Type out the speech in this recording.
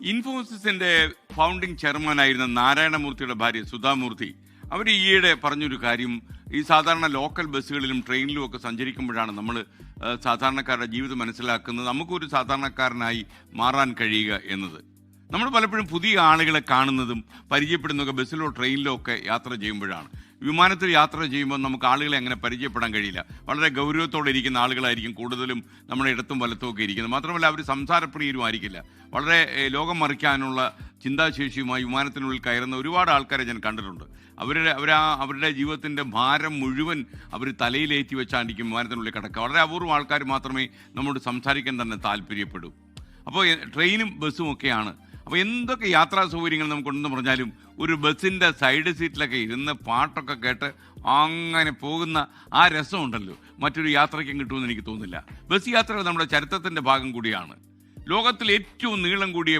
ഇൻഫോസിസിന്റെ founding ചെയർമാനായിരുന്ന നാരായണമൂർത്തിയുടെ ഭാര്യ സുധാമൂർത്തി അവർ ഈയിടെ പറഞ്ഞൊരു കാര്യം, ഈ സാധാരണ ലോക്കൽ ബസ്സുകളിലും ട്രെയിനിലും ഒക്കെ സഞ്ചരിക്കുമ്പോഴാണ് നമ്മൾ സാധാരണക്കാരുടെ ജീവിതം മനസ്സിലാക്കുന്നത്, നമുക്കൊരു സാധാരണക്കാരനായി മാറാൻ കഴിയുക എന്നത്. നമ്മൾ പലപ്പോഴും പുതിയ ആളുകളെ കാണുന്നതും പരിചയപ്പെടുന്നതൊക്കെ ബസ്സിലോ ട്രെയിനിലോ ഒക്കെ യാത്ര ചെയ്യുമ്പോഴാണ്. വിമാനത്തിൽ യാത്ര ചെയ്യുമ്പോൾ നമുക്ക് ആളുകളെ അങ്ങനെ പരിചയപ്പെടാൻ കഴിയില്ല. വളരെ ഗൗരവത്തോടെ ഇരിക്കുന്ന ആളുകളായിരിക്കും കൂടുതലും നമ്മുടെ ഇടത്തും വലത്തും ഒക്കെ ഇരിക്കുന്നത്. മാത്രമല്ല അവർ സംസാരപ്രിയരും ആയിരിക്കില്ല. വളരെ ലോകം മറിക്കാനുള്ള ചിന്താശേഷിയുമായി വിമാനത്തിനുള്ളിൽ കയറുന്ന ഒരുപാട് ആൾക്കാരെ ഞാൻ കണ്ടിട്ടുണ്ട്. അവരുടെ ജീവിതത്തിൻ്റെ ഭാരം മുഴുവൻ അവർ തലയിലേറ്റി വെച്ചായിരിക്കും വിമാനത്തിനുള്ളിൽ കിടക്കുക. വളരെ അപൂർവം ആൾക്കാർ മാത്രമേ നമ്മോട് സംസാരിക്കാൻ തന്നെ താല്പര്യപ്പെടൂ. അപ്പോൾ ട്രെയിനും ബസ്സും ഒക്കെയാണ്. അപ്പോൾ എന്തൊക്കെ യാത്രാ സൗകര്യങ്ങൾ നമുക്കുണ്ടെന്ന് പറഞ്ഞാലും ഒരു ബസ്സിൻ്റെ സൈഡ് സീറ്റിലൊക്കെ ഇരുന്ന് പാട്ടൊക്കെ കേട്ട് അങ്ങനെ പോകുന്ന ആ രസമുണ്ടല്ലോ, മറ്റൊരു യാത്രയ്ക്കും കിട്ടുമെന്ന് എനിക്ക് തോന്നുന്നില്ല. ബസ് യാത്രകൾ നമ്മുടെ ചരിത്രത്തിൻ്റെ ഭാഗം കൂടിയാണ്. ലോകത്തിൽ ഏറ്റവും നീളം കൂടിയ